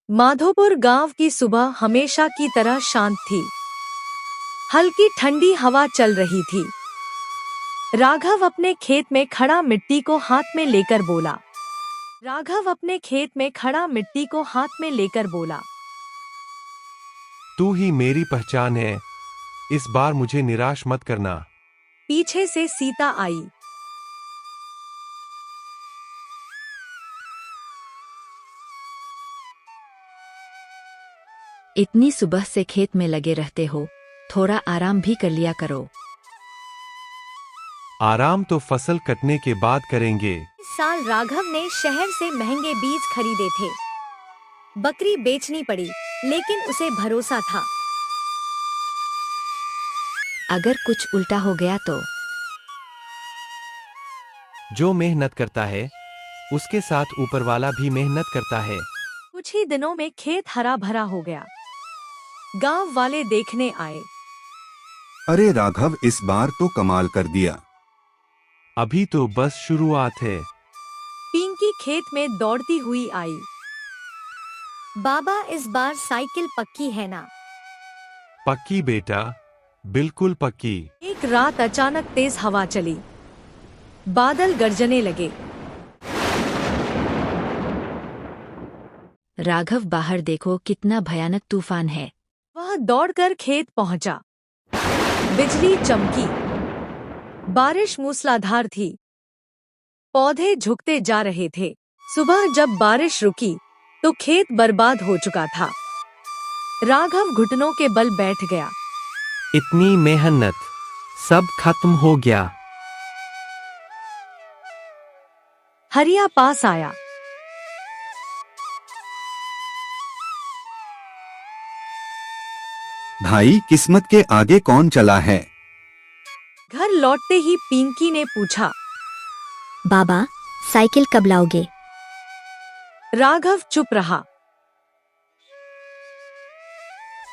माधोपुर गांव की सुबह हमेशा की तरह शांत थी। हल्की ठंडी हवा चल रही थी। राघव अपने खेत में खड़ा मिट्टी को हाथ में लेकर बोला। राघव अपने खेत में खड़ा मिट्टी को हाथ में लेकर बोला, तू ही मेरी पहचान है, इस बार मुझे निराश मत करना। पीछे से सीता आई। इतनी सुबह से खेत में लगे रहते हो, थोड़ा आराम भी कर लिया करो। आराम तो फसल कटने के बाद करेंगे। इस साल राघव ने शहर से महंगे बीज खरीदे थे। बकरी बेचनी पड़ी, लेकिन उसे भरोसा था। अगर कुछ उल्टा हो गया तो? जो मेहनत करता है उसके साथ ऊपर वाला भी मेहनत करता है। कुछ ही दिनों में खेत हरा भरा हो गया। गांव वाले देखने आए। अरे राघव, इस बार तो कमाल कर दिया। अभी तो बस शुरुआत है। पिंकी खेत में दौड़ती हुई आई। बाबा, इस बार साइकिल पक्की है ना? पक्की बेटा, बिल्कुल पक्की। एक रात अचानक तेज हवा चली। बादल गरजने लगे। राघव, बाहर देखो, कितना भयानक तूफान है। वह दौड़कर खेत पहुंचा। बिजली चमकी। बारिश मूसलाधार थी। पौधे झुकते जा रहे थे। सुबह जब बारिश रुकी तो खेत बर्बाद हो चुका था। राघव घुटनों के बल बैठ गया। इतनी मेहनत, सब खत्म हो गया। हरिया पास आया। भाई, किस्मत के आगे कौन चला है? घर लौटते ही पिंकी ने पूछा। बाबा, साइकिल कब लाओगे? राघव चुप रहा।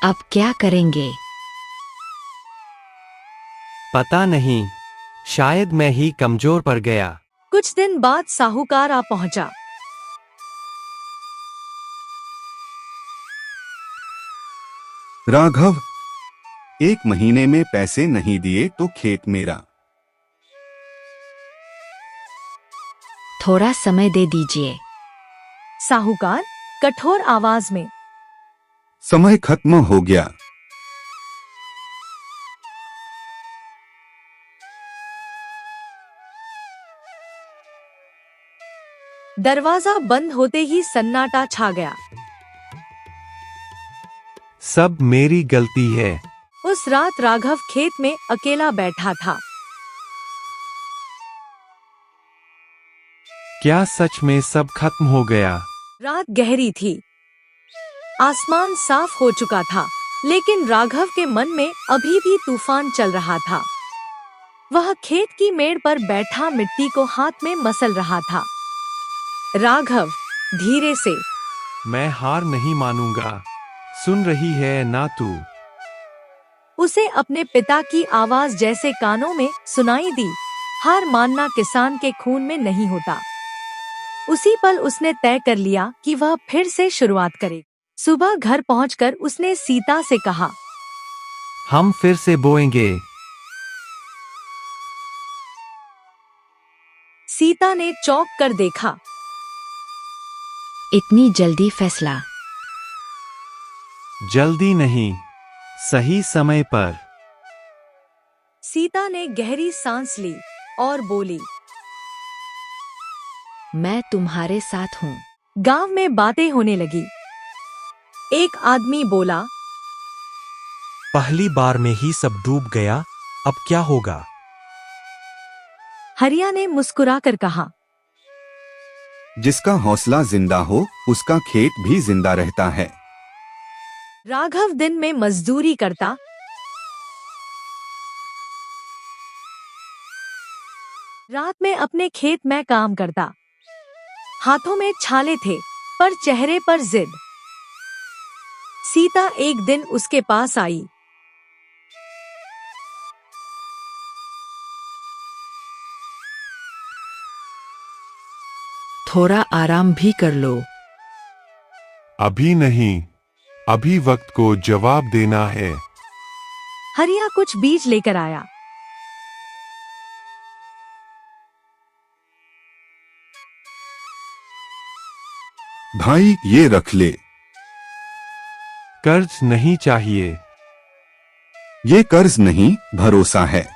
अब क्या करेंगे? पता नहीं, शायद मैं ही कमजोर पड़ गया। कुछ दिन बाद साहूकार आ पहुंचा। राघव, 1 महीने में पैसे नहीं दिए तो खेत मेरा। थोड़ा समय दे दीजिए। साहूकार कठोर आवाज में। समय खत्म हो गया। दरवाजा बंद होते ही सन्नाटा छा गया। सब मेरी गलती है। उस रात राघव खेत में अकेला बैठा था। क्या सच में सब खत्म हो गया? रात गहरी थी। आसमान साफ हो चुका था, लेकिन राघव के मन में अभी भी तूफान चल रहा था। वह खेत की मेड़ पर बैठा मिट्टी को हाथ में मसल रहा था। राघव धीरे से, मैं हार नहीं मानूंगा। सुन रही है ना तू? उसे अपने पिता की आवाज जैसे कानों में सुनाई दी। हार मानना किसान के खून में नहीं होता। उसी पल उसने तय कर लिया कि वह फिर से शुरुआत करे। सुबह घर पहुंचकर उसने सीता से कहा, हम फिर से बोएंगे। सीता ने चौंक कर देखा। इतनी जल्दी फैसला? जल्दी नहीं, सही समय पर। सीता ने गहरी सांस ली और बोली, मैं तुम्हारे साथ हूँ। गांव में बातें होने लगी। एक आदमी बोला, पहली बार में ही सब डूब गया, अब क्या होगा? हरिया ने मुस्कुराकर कहा, जिसका हौसला जिंदा हो, उसका खेत भी जिंदा रहता है। राघव दिन में मजदूरी करता। रात में अपने खेत में काम करता। हाथों में छाले थे, पर चेहरे पर जिद। सीता एक दिन उसके पास आई। थोड़ा आराम भी कर लो। अभी नहीं, अभी वक्त को जवाब देना है। हरिया कुछ बीज लेकर आया। भाई ये रख ले। कर्ज नहीं चाहिए। ये कर्ज नहीं, भरोसा है।